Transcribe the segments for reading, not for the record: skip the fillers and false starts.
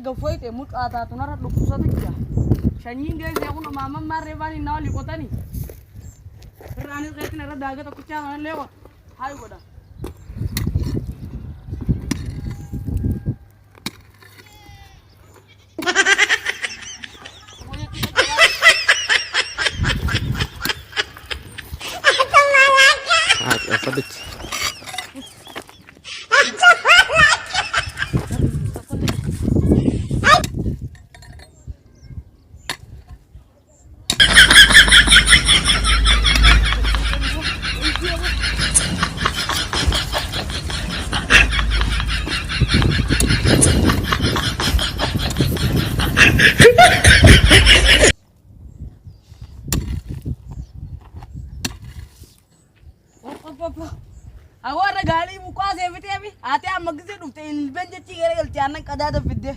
gafoyte mudqaataa tunara dhukkubsaticha shanyiin geessee kun maaman maarree baan innaa olii qotanii irraanis qeetin irra daagaa tokkichaa kanallee qota haay godha. Sabit. Awara gali muka seviti abi ate amagse dufte ilben jechi gere gal chanan kada da fidde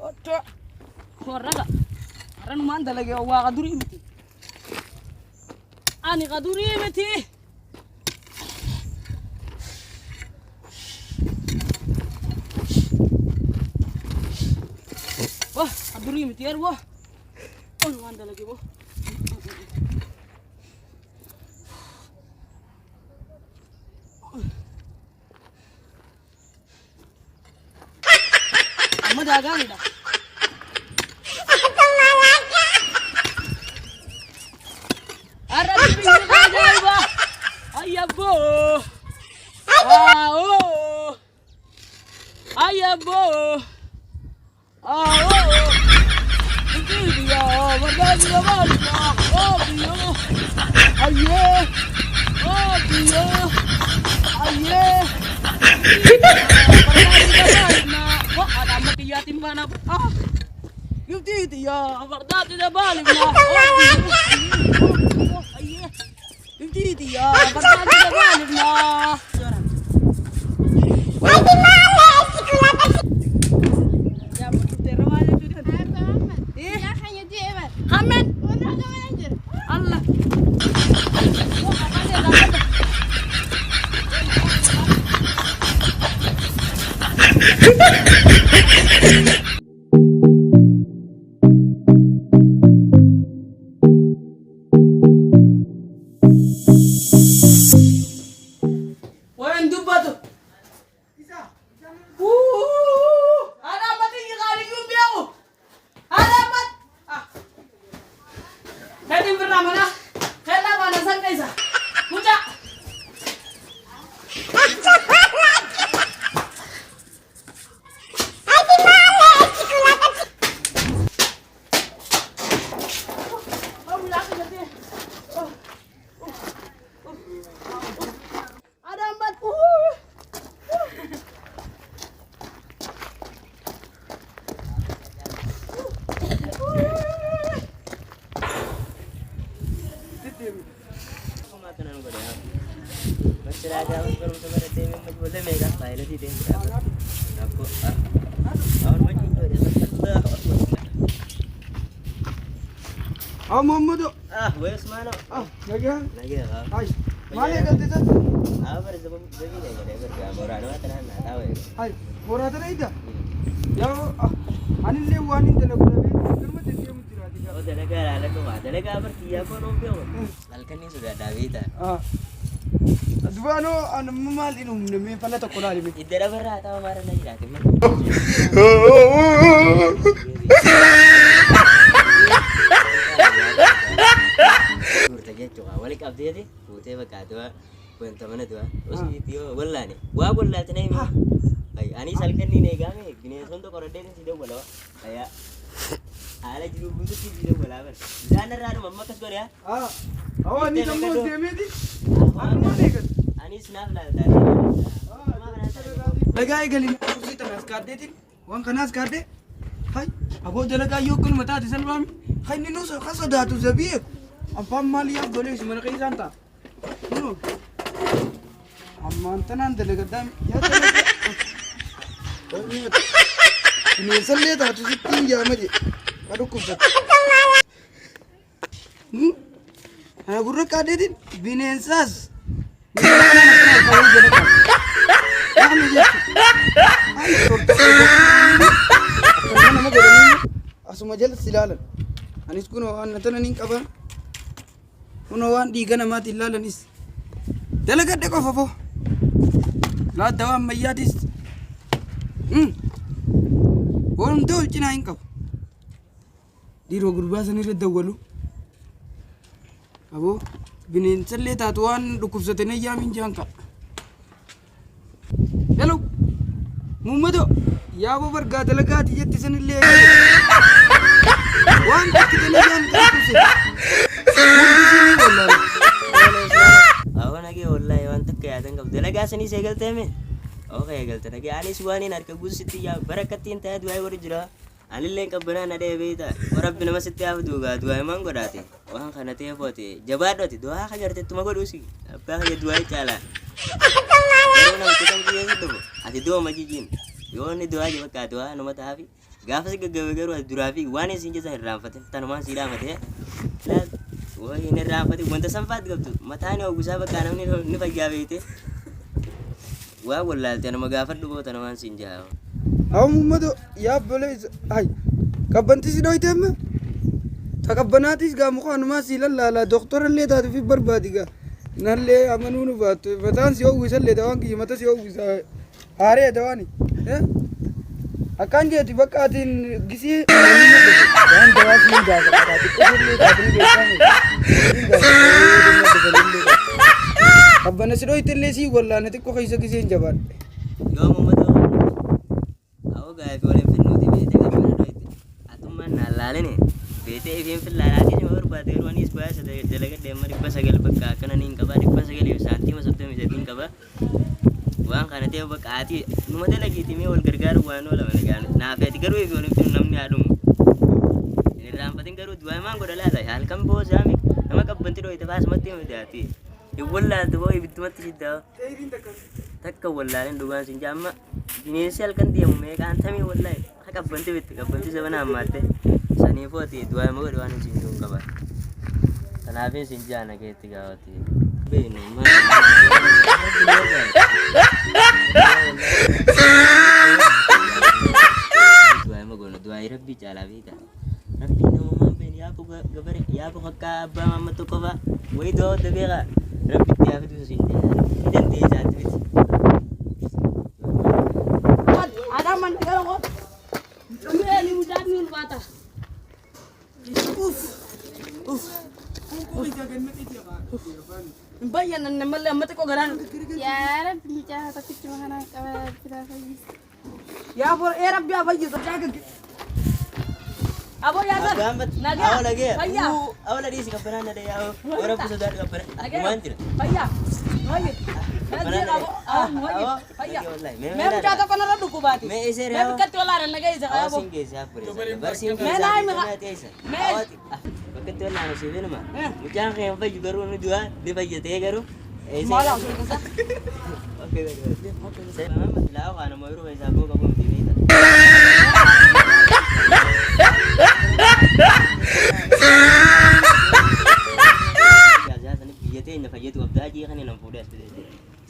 otto horraga ran man dalage wa qaduri miti ani qaduri miti wah qaduri miti yar wah on man dalage wah Dagang dah. Arab pinggir aja bah. Ayabo. Oh. Ayabo. Oh. Ini dia, berdagi balik. Oh dia. Aye. Oh dia. Aye. Ada mati yatim mana? Yuti dia, berdat tidak balik lah. Yuti dia, berdat tidak balik lah. Ya begitu ramai itu dia. Ya hanya dia. Amin. Allah. Muhammadu. Wes mana? Lagi kan? Lagi ya. Hai. Mana ganti tu? Ber zaman bagi deh kerja borano tenan tahu ya. Hai. Borata na ida. Ya anin le wanin tele ko be. Kerma jadi kamu tidak tiga. Oh dalaga ala tu dalaga bertia pun ompio. Lalkan ni sudah ada vita. Dua no anu mal inum ne pala to kola ni. Idera berra tahu mara na jira tim. Walik abdi tadi, putih bekas tu, bukan teman tu, terus itu bola ni, gua bola tu ni, ani salkan ni nega ni, gini sonto korang deh ni sudah bola, ayah, ala jiru buntu sih sudah bola ber, jangan rara mama kas kau ya, awak ni kamu demi di, anu mana kan, ani snap lah tadi, lagi galin, kursi teras kade tin, wang kanas kade, hai, abo jalaga yukun mata di sana, hai ni nusa kasa dah tu zabiye. Apa malia boleh semana kaya santa, no. Amman tenan delegam ya delegam. Ini selnya tak tu tinggi aja je, baru kusat. Guru kade din binensas. Nama asuma jalatti ilaalan. Anis kunoo waan natana niin qaba. Kunoo waan dhiiga namaatti ilaalanis. Dalagadhe qofa foo. Laadda waan mayyaatis. Waan hunda ol cinaa hin qabu. Dhiiroo gurbaa sanirra dawwalu. Aboo bineensallee taatu waan dhukkubsate na yaamin jaanka. Hello. Mummato yaaboo bargaa dalagaati jetti sanillee waan dhaqqite na yaamin dhukkubsate. Awwan agee wallahi waan takka yaadan qabu dalagaa sanii seegalteeme. Okay eegalte nagee anis waan hin harka guusitti yaa barakattiin ta'ee du'aa warri jira. Anillee qabbanaa na dhee beeyta warabbi nama sitti hafu duugaa du'aa himaan godhaate waan kana ta'ee foote jabaadhooti du'aa ka gartettuma godhuusi abbaa kayya du'aa caalaa yeroo namti kan kiyyeessi dhufu ati du'a majijiin yoo inni du'aa jabakkaa du'aa nama ta'aafi gaafa si gaggabe garuu ati duraa fi waan isin jesan irraanfate tanumaan si dhaamate waan hin irraanfate wanta sanfaatti qabdu mataan hawwisaa bakkaa namni ni fayyaa beeyte waa wallaalte nama gaafadhu boota namaan siin jaa Mummato yaabbolee ay qabbanti si dhoyteemme takabbanaatis gaa muka anumaa si lallaalaa doktorallee taatu fi barbaadi gaa nallee amanuu nu baattu mataan si hawwisallee tawaan kiyya mata si hawwisa haaree tawaani akkaan jeeti bakka atiin gisii waan dawaa si hin gaafata xiqqoosillee taatanii beekamu qabbana si dhoytellee si wallaane xiqqoo keessa gisee hin jabaadhe yoo mummato Gaya finnuuti beete qabana dhoyte atummaan naalaalene beete ifiin fillaalaati sima barbaade garuu anis baay'isa dalagadhe amma 900 bakka akkana niin qaba 900 saantiima 38 qaba waan kana ta'e bakka ati numa dalagiiti mee wal gargaaru waan oola nagaan naafeeti garuu ifi walitti namni haadhumu inni irraanfatin garuu du'aamaan godha laata halkan boosaami nama qabbanti dhoyte faasumatti himudaati wallaaltu boo ibidumatti siddaa takka wallaaleen dhugaan sin jaamma bineensi halkan deemu meeqaan tamii wallaahi akka qabbanti bitti qabbanti sabana ammaatte saniifooti du'aa magodhe waan hin siin qaba kanaafin sin jaana keetti gaawati beenu du'aa magono du'aa rabbii caalaa beeka rabbii namumaan beenu yaabu gabare yaabu akka abbaa mamma tokkofa wayi doo dabeeqa rabbitti yaafitu sin jaa dandeeyyi isaatti biti man kalau kok ini mudah nih bata bayan nemal mati kok garan Ya Rab bicara tapi cuma anak kita lagi. ya bor Arab ya bayi tuh jaga abo ya sir naga aw lagi aw lagi si kapanan ada ya orang bisa dari kapanan mantir bayya bayi मैं जाता को ना रुको बात मैं ऐसे मैं कत वाला रहने गई जगह वो सिंगे से आप बरसिंग मैं ना मैं मैं वक्त तो ना से ना मुझे के हम भाई करो ने दुआ दे भाई ते करो ऐसे माला सुन का ओके से मैं लाओ खाना मरो ऐसा को कब नहीं था जा तने पिए थे न भाई तो अब दाजी खाने न फोड़े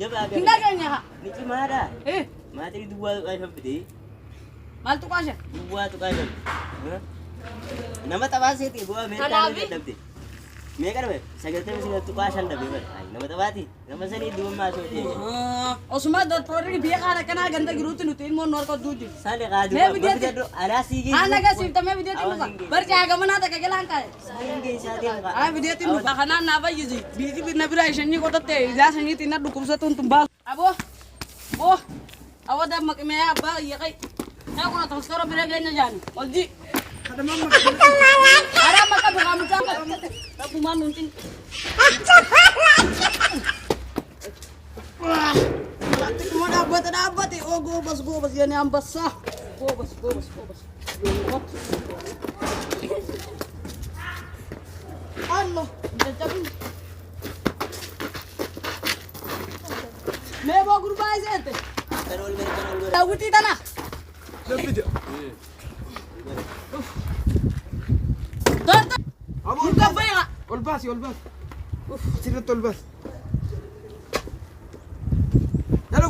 जब आ tinggal kan ya Niki mana? Materi dua kayak seperti. mal tu kasih Dua tu kayak. Nama tabasi ti gua mereka dapat. Mereka apa? Saya kata mesti tu kasan dapat. Nama tabati. Nama sini dua masuk je. oh semua dot proyek biar kana kana ganda girutin utin mau nor ko duji Sale kadu. मैं video ada sih. anak ka sifta मैं video tin berjaga mana tak kegelang kai Sale saat ini. video tin kana na ba yuji biji bin nabira shani ko tatte ja shani tin na dukum sa tun tumba abo bo awada mak me ba ya kai na ko na transkara bira ganya jan olji ada mama ara maka buka muka aku manuntin Latih mau dapat oh gobas ya ni ambas sah gobas Allah jadi मैं वो ग्रुप आए थे Karol mereka. tahu ti tanah lebih dia Tuh, abo buka apa ya? olbas sirat olbas halo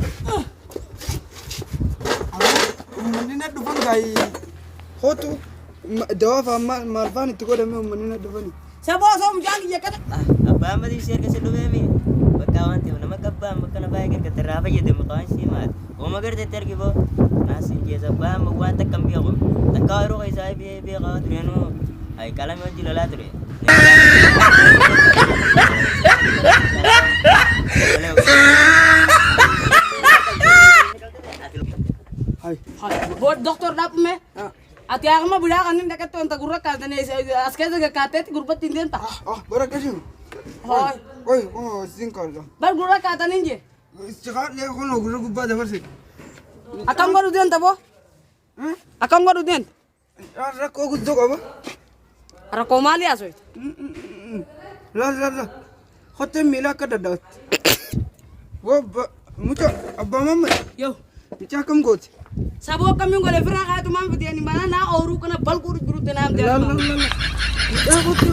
ini na dufan gai hotu Dawaa fa'aa maal fa'aan itti godhame uummanni na dhufani. Sabo so mucaan kiyya kana. Abbaan matii si erga si dhufeemi. Bakka waan ta'eef nama gabbaan bakka na baay'ee gargar irraa fayyadamu qawaan si maati. Ooma garteetti argi boo. Naasiin keessa abbaan waan takka hin beeku. Takka yeroo keessaa beekaa tureenuu qalamii wajjin lolaa ture. Hai. Bo doktor dap me. Ati akma budak kanin dekat tuh gurra katanya askes gak katet gurbat tindian tak. Bara kasi. Hai. Oi, oh, singkal. Bar gurra katanya je. Cakap dia kono guru gubba da versi. Akam gak udian tabo? Akam gak udian? Ra ko guddo ko ba? Ara komali asoy. La. Hotel mila ka dada. Wo mucha abba mamma. Yo. Mucha kam got. Sabo kami ngole fira kaya tumam bidian di mana na oru kana bal guru guru tenam dia. La. Ya ko tu.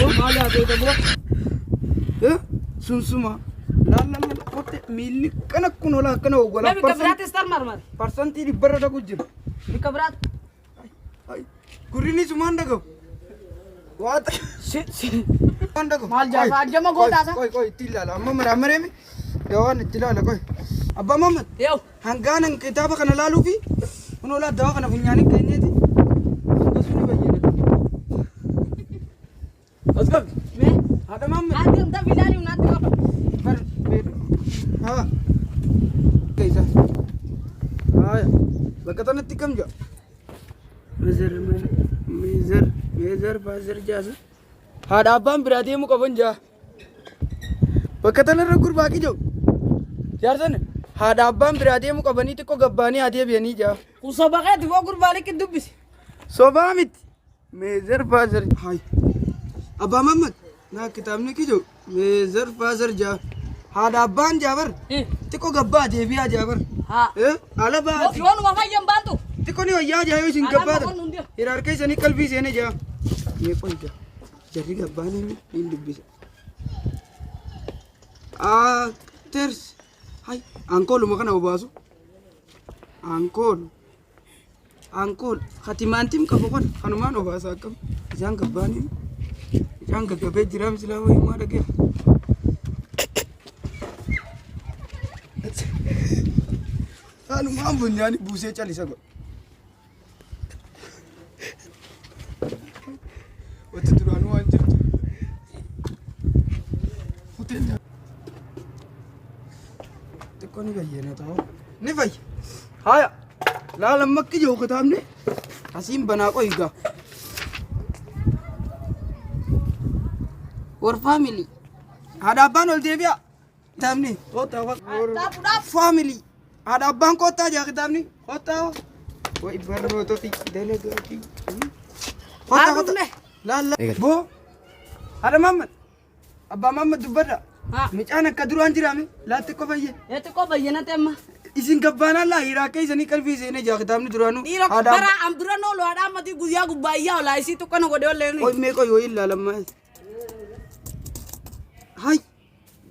Wo mala asoy tabo. Sunsuma. La. Hotel mili kana kunola kana ogola. Tapi kabrat star marmar. Persanti di berada kujib. Di kabrat. Hai. Kurini cuma ndago. What? Ndago. Mal jasa aja mah gota sa. Koi tilala. Amma maramare mi. Yawan tilala koi. Abba Muhammad. Yo. Hangganan kitaba kana lalu fi. Uno la dawa kana bunyani kayaknya ti. Sudah suni bayyana. Asgab. Me. Ada Muhammad. Adi unta vidali unati apa? Bar. Ha. Kaisa. Aya. Bakatana tikam jo. Mezer bazar jasa. Hada abam berarti mu kapan ja. Bakatana ragur baki jo. Jarsan. Hada abam berarti mu kapan itu kok gabbani hadiah biani ja. Usabaka di wagur balik itu bis. Sobamit. Mezer bazar. Hai. Abba Muhammad. Na kitabnya ki jo. Mezer bazar ja. Hada abban jabar. Tiko gabba je biya jabar. Ha. Ala ba. Yo nu mama yang bantu. Tiko ni ya jayo sing gabba. Alam ko nundio. Hirarkai sani kalbi sene ja. Ye pointa. Jadi gabba ni induk bisa. Ters. Hai, angkol makan apa basu? Angkol. Khatimantim kapokon kanuman obasa kam. Jang gabba ni. Jang gabbe jiram silawo ima dake. Anu mambun yani buse cali sago. Wata turanu anjir. Hotel. Tekko ni bayyana tahu. Ni bay. Haya. La lammak ki jo khatam ne. Hasim bana ko iga. Or family. Ada banol devia. Tamni. Kota wa. Family. Ada abang kota aja kita nih. Kota. Wah ibarat motor ti delegasi. Kota. Lala. Bo. Ada Muhammad. Abba Muhammad dubara. Ha. Micana kadru anjirame. Late ko baye. Ete ko bayana tema. Isin gabbana la hirakai sani kalbi sene ja kita nih duranu. Iro bara am durano lo ada mati guya gubaya la isi to kana gode ole ni. Oi me ko yo illa lamma. Hai.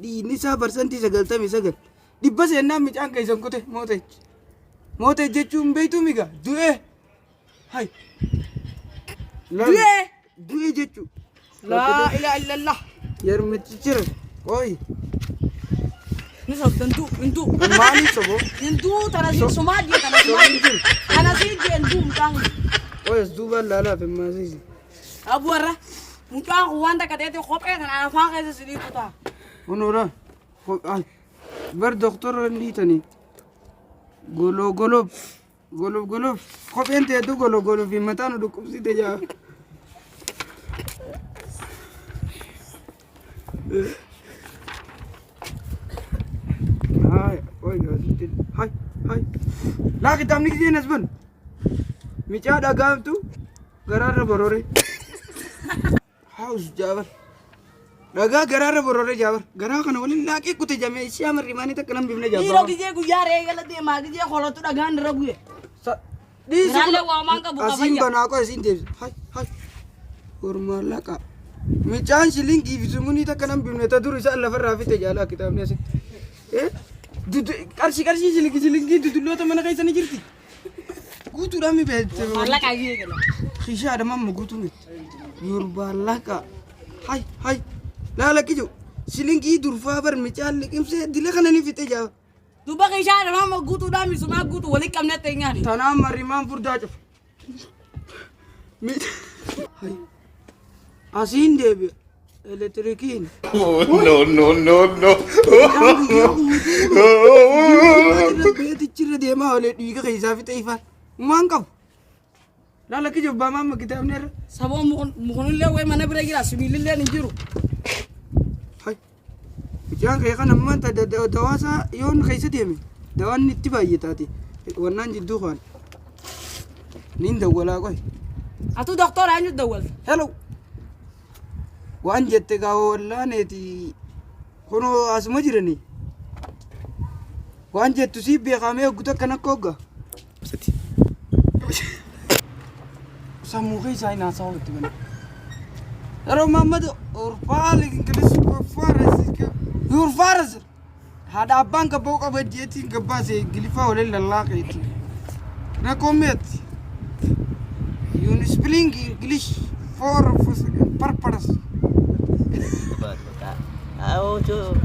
Di ini sabar santi sagal tami sagal. Dibas ya nam micang kai sangkute mote jechum beitu miga due hai due jechu La ilaha illallah. yar mecicir oi Ni sok tentu mani sobo tentu tanasi somaji tanasi jendu mtang. oi duba lala pe masisi Abu ara mutang wanda katete khope kana fa ka sidi puta. onora ai ber doktor ni tani golo kop ente du golo fi matano du kupsi te ja hai oi gasit hai la kitam ni kije nasban micha daga tu garara borore house jabar daga garara borore jabar gara kana wali laki kute jame siamar rimani ta kalam bimne Iro jabar gije guyare gala de ma gije kholo tu daga ndra guye. di Rale wa mangka buka asim baya. bana ko asim de hai urma laka michan shilingi bisumuni ta kalam bimne ta duru sa Allah farra fi te jala kitab ne se qarshii silingii dudulloota mana keessa ni jirti. Guutuudhaan mi beekte. Maallaqa ayyee gala. Kishaadha mamma guutuu miti. Yorbaallaqa. Hay. Laala kijoo. Silingii durfaa bar micaan liqimsee dila kana ni fixe jaa. Duba kishaa nama guutuudhaan misumaa guutuu waliin qabnee ta'e nyaani. Tanaan marimaan furdaa cufa. Hay. Asiin deebi'a. Elektirikiin. No. Beetichirra deemaa olee dhiiga keessaa fixe ifaan. Maan qabu. Laala kijoo abbaa mamma kitaabni irra. Saboo mukunillee wayi mana bira jira sibiilillee hin jiru. Jangan kayak kan amman dawasa yon kaisa dia mi dawan nitti bayi tadi wannan jiddu kan nin dawala koy Atu doktor ayu dawal. hello wan jette ga walla neti kono asma jirani wan jettu si be kame guta kana koga sati samu kaisa ina sawu tiban Ero Muhammad urfal inglis faras Faras hada abang ka bau ka bajeti ka base gilifa wala lalaki na komet you speaking English for purpose Aku tuh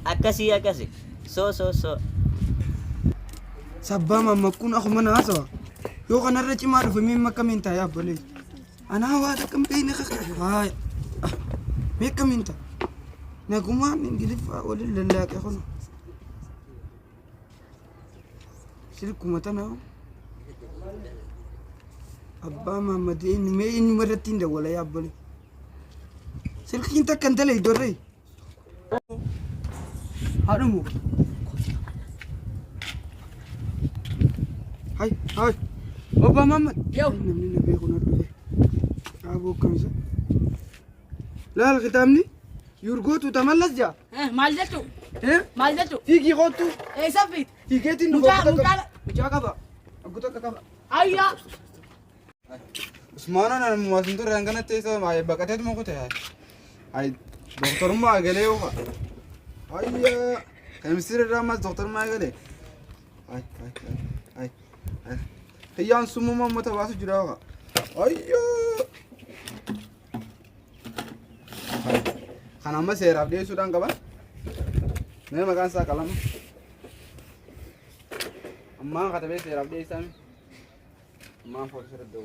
akasi so sabba mamma kun aku mana aso yo kana rachi ma do mi makaminta ya bole ana wa da campaign ka hay me kaminta Naguma min gilifa wala lalaki ako no. Sila kumata na ako. Abba mama di may inumarating daw wala yabali. Sila kinta kandala idore. Ano mo? Hay. Abba mama. Yo. Namni nabi ako na doon. Abo kamisa. Lal kitamni? Yurgotu tamallas ja. Maal jettu. Maal jettu. Figi qotu. Safit. Figetin Mucaa. Mucaa qaba. Aguta qaba. Ayya. Usmaana nan muwasintu rangana teessa maaye baqateet mo kute ay doktor ma gale yo ayya kamsir ramas doktor ma gale ay hiyan sumu ma mata basu jira ayya kana ma serap de sudan qaba me magan sa kalama amma katabe serap de isami amma fo sir do